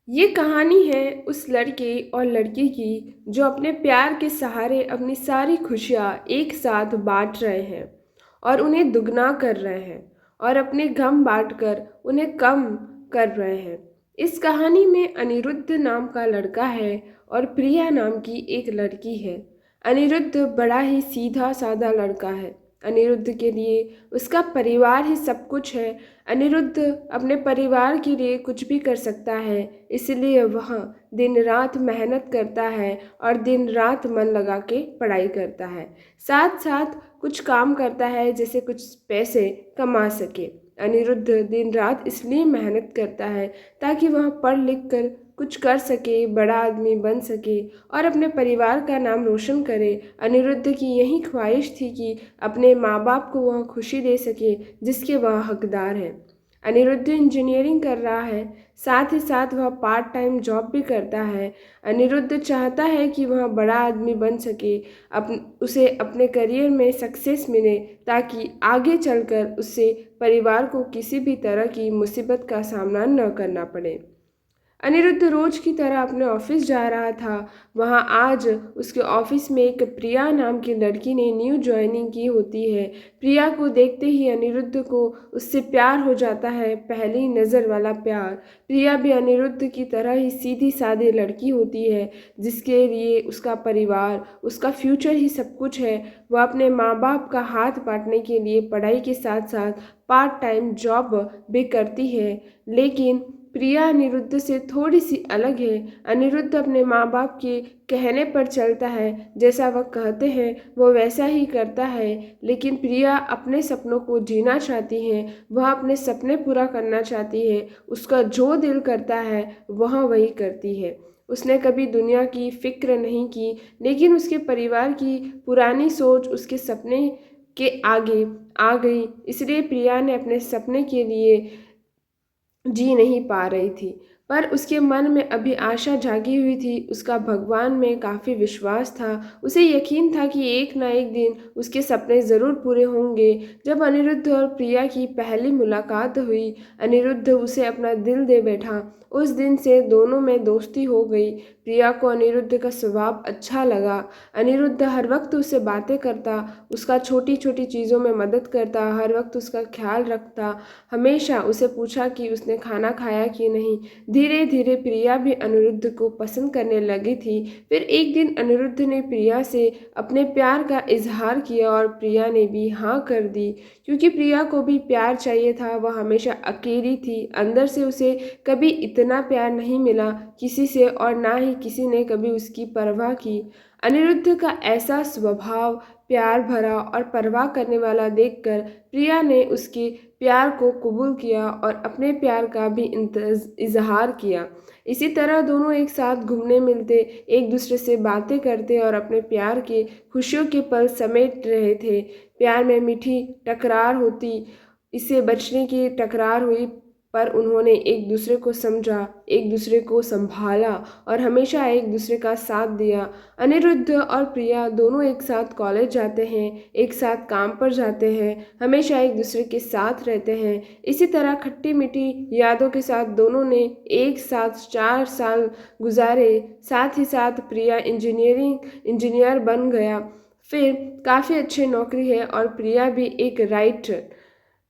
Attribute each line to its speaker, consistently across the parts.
Speaker 1: ये कहानी है उस लड़के और लड़की की जो अपने प्यार के सहारे अपनी सारी खुशियाँ एक साथ बांट रहे हैं और उन्हें दुगना कर रहे हैं और अपने गम बांटकर उन्हें कम कर रहे हैं। इस कहानी में अनिरुद्ध नाम का लड़का है और प्रिया नाम की एक लड़की है। अनिरुद्ध बड़ा ही सीधा साधा लड़का है। अनिरुद्ध के लिए उसका परिवार ही सब कुछ है। अनिरुद्ध अपने परिवार के लिए कुछ भी कर सकता है, इसलिए वह दिन रात मेहनत करता है और दिन रात मन लगा के पढ़ाई करता है। साथ साथ कुछ काम करता है जैसे कुछ पैसे कमा सके। अनिरुद्ध दिन रात इसलिए मेहनत करता है ताकि वह पढ़ लिख कर कुछ कर सके, बड़ा आदमी बन सके और अपने परिवार का नाम रोशन करे। अनिरुद्ध की यही ख्वाहिश थी कि अपने माँ बाप को वह खुशी दे सके जिसके वह हकदार है। अनिरुद्ध इंजीनियरिंग कर रहा है, साथ ही साथ वह पार्ट टाइम जॉब भी करता है। अनिरुद्ध चाहता है कि वह बड़ा आदमी बन सके, उसे अपने करियर में सक्सेस मिले ताकि आगे चलकर उससे परिवार को किसी भी तरह की मुसीबत का सामना न करना पड़े। अनिरुद्ध रोज की तरह अपने ऑफिस जा रहा था। वहाँ आज उसके ऑफिस में एक प्रिया नाम की लड़की ने न्यू ज्वाइनिंग की होती है। प्रिया को देखते ही अनिरुद्ध को उससे प्यार हो जाता है, पहली नज़र वाला प्यार। प्रिया भी अनिरुद्ध की तरह ही सीधी सादी लड़की होती है जिसके लिए उसका परिवार, उसका फ्यूचर ही सब कुछ है। वह अपने माँ बाप का हाथ बांटने के लिए पढ़ाई के साथ साथ पार्ट टाइम जॉब भी करती है, लेकिन प्रिया अनिरुद्ध से थोड़ी सी अलग है। अनिरुद्ध अपने माँ बाप के कहने पर चलता है, जैसा वह कहते हैं वो वैसा ही करता है। लेकिन प्रिया अपने सपनों को जीना चाहती है, वह अपने सपने पूरा करना चाहती है। उसका जो दिल करता है वह वही करती है। उसने कभी दुनिया की फिक्र नहीं की, लेकिन उसके परिवार की पुरानी सोच उसके सपने के आगे आ गई, इसलिए प्रिया ने अपने सपने के लिए जी नहीं पा रही थी। पर उसके मन में अभी आशा जागी हुई थी, उसका भगवान में काफ़ी विश्वास था। उसे यकीन था कि एक ना एक दिन उसके सपने ज़रूर पूरे होंगे। जब अनिरुद्ध और प्रिया की पहली मुलाकात हुई, अनिरुद्ध उसे अपना दिल दे बैठा। उस दिन से दोनों में दोस्ती हो गई। प्रिया को अनिरुद्ध का स्वभाव अच्छा लगा। अनिरुद्ध हर वक्त उससे बातें करता, उसका छोटी छोटी चीज़ों में मदद करता, हर वक्त उसका ख्याल रखता। हमेशा उसे पूछा कि उसने खाना खाया कि नहीं। धीरे धीरे प्रिया भी अनिरुद्ध को पसंद करने लगी थी। फिर एक दिन अनिरुद्ध ने प्रिया से अपने प्यार का इजहार किया और प्रिया ने भी हाँ कर दी, क्योंकि प्रिया को भी प्यार चाहिए था। वह हमेशा अकेली थी, अंदर से उसे कभी इतना प्यार नहीं मिला किसी से और ना ही किसी ने कभी उसकी परवाह की। अनिरुद्ध का ऐसा स्वभाव, प्यार भरा और परवाह करने वाला देखकर प्रिया ने उसके प्यार को कबूल किया और अपने प्यार का भी इजहार किया। इसी तरह दोनों एक साथ घूमने मिलते, एक दूसरे से बातें करते और अपने प्यार के खुशियों के पल समेट रहे थे। प्यार में मीठी टकरार होती, इससे बचने की टकरार हुई, पर उन्होंने एक दूसरे को समझा, एक दूसरे को संभाला और हमेशा एक दूसरे का साथ दिया। अनिरुद्ध और प्रिया दोनों एक साथ कॉलेज जाते हैं, एक साथ काम पर जाते हैं, हमेशा एक दूसरे के साथ रहते हैं। इसी तरह खट्टी मीठी यादों के साथ दोनों ने एक साथ 4 साल गुजारे। साथ ही साथ प्रिया इंजीनियर बन गया, फिर काफ़ी अच्छी नौकरी है और प्रिया भी एक राइटर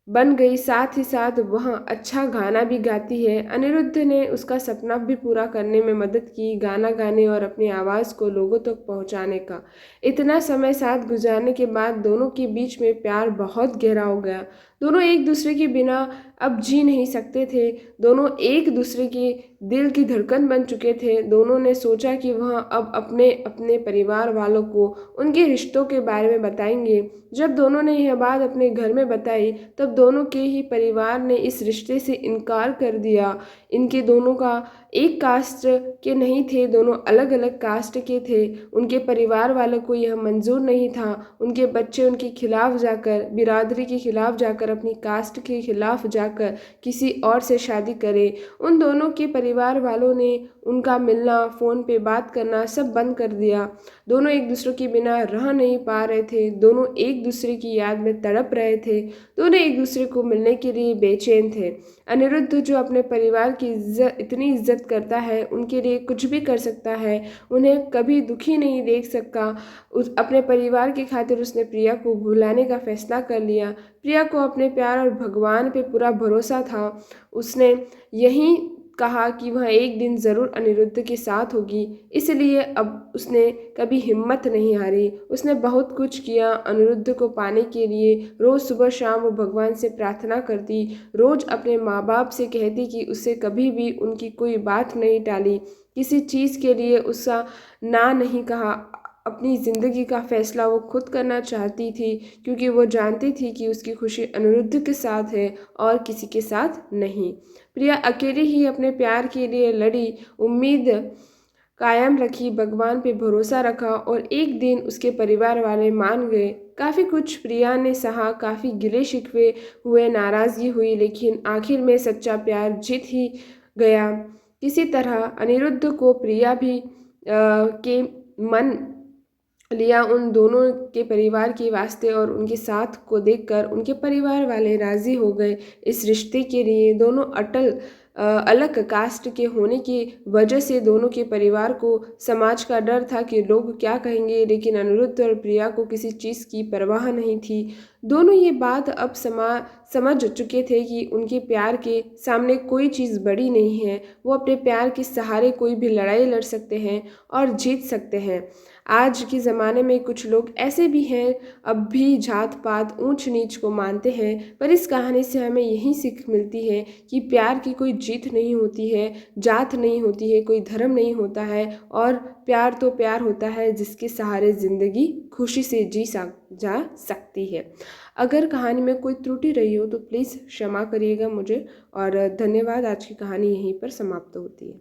Speaker 1: बन गई। साथ ही साथ वह अच्छा गाना भी गाती है। अनिरुद्ध ने उसका सपना भी पूरा करने में मदद की, गाना गाने और अपनी आवाज़ को लोगों तक पहुंचाने का। इतना समय साथ गुजारने के बाद दोनों के बीच में प्यार बहुत गहरा हो गया। दोनों एक दूसरे के बिना अब जी नहीं सकते थे। दोनों एक दूसरे के दिल की धड़कन बन चुके थे। दोनों ने सोचा कि वह अब अपने अपने परिवार वालों को उनके रिश्तों के बारे में बताएंगे। जब दोनों ने यह बात अपने घर में बताई, तब दोनों के ही परिवार ने इस रिश्ते से इनकार कर दिया। इनके दोनों का एक कास्ट के नहीं थे, दोनों अलग अलग कास्ट के थे। उनके परिवार वालों को यह मंजूर नहीं था। उनके बच्चे उनके खिलाफ जाकर, बिरादरी के खिलाफ जाकर जाकर अपनी कास्ट के खिलाफ जाकर किसी और से शादी करे। उन दोनों के परिवार वालों ने उनका मिलना, फ़ोन पे बात करना सब बंद कर दिया। दोनों एक दूसरे के बिना रह नहीं पा रहे थे, दोनों एक दूसरे की याद में तड़प रहे थे, दोनों एक दूसरे को मिलने के लिए बेचैन थे। अनिरुद्ध जो अपने परिवार की इतनी इज्जत करता है, उनके लिए कुछ भी कर सकता है, उन्हें कभी दुखी नहीं देख सकता, अपने परिवार की खातिर उसने प्रिया को भुलाने का फैसला कर लिया। प्रिया को अपने प्यार और भगवान पे पूरा भरोसा था। उसने यही कहा कि वह एक दिन ज़रूर अनिरुद्ध के साथ होगी, इसलिए अब उसने कभी हिम्मत नहीं हारी। उसने बहुत कुछ किया अनिरुद्ध को पाने के लिए। रोज़ सुबह शाम वो भगवान से प्रार्थना करती, रोज़ अपने माँ बाप से कहती कि उससे कभी भी उनकी कोई बात नहीं टाली, किसी चीज़ के लिए उसका ना नहीं कहा। अपनी ज़िंदगी का फ़ैसला वो खुद करना चाहती थी, क्योंकि वो जानती थी कि उसकी खुशी अनिरुद्ध के साथ है और किसी के साथ नहीं। प्रिया अकेली ही अपने प्यार के लिए लड़ी, उम्मीद कायम रखी, भगवान पे भरोसा रखा और एक दिन उसके परिवार वाले मान गए। काफ़ी कुछ प्रिया ने सहा, काफ़ी गिले शिकवे हुए, नाराज़गी हुई, लेकिन आखिर में सच्चा प्यार जीत ही गया। किसी तरह अनिरुद्ध को प्रिया भी के मन लिया। उन दोनों के परिवार के वास्ते और उनके साथ को देखकर उनके परिवार वाले राज़ी हो गए इस रिश्ते के लिए। दोनों अलग कास्ट के होने की वजह से दोनों के परिवार को समाज का डर था कि लोग क्या कहेंगे, लेकिन अनिरुद्ध और प्रिया को किसी चीज़ की परवाह नहीं थी। दोनों ये बात अब समझ चुके थे कि उनके प्यार के सामने कोई चीज़ बड़ी नहीं है। वो अपने प्यार के सहारे कोई भी लड़ाई लड़ सकते हैं और जीत सकते हैं। आज के ज़माने में कुछ लोग ऐसे भी हैं, अब भी जात पात ऊंच नीच को मानते हैं, पर इस कहानी से हमें यही सीख मिलती है कि प्यार की कोई जीत नहीं होती है, जात नहीं होती है, कोई धर्म नहीं होता है, और प्यार तो प्यार होता है जिसके सहारे ज़िंदगी खुशी से जा सकती है। अगर कहानी में कोई त्रुटि रही हो तो प्लीज़ क्षमा करिएगा मुझे, और धन्यवाद। आज की कहानी यहीं पर समाप्त होती है।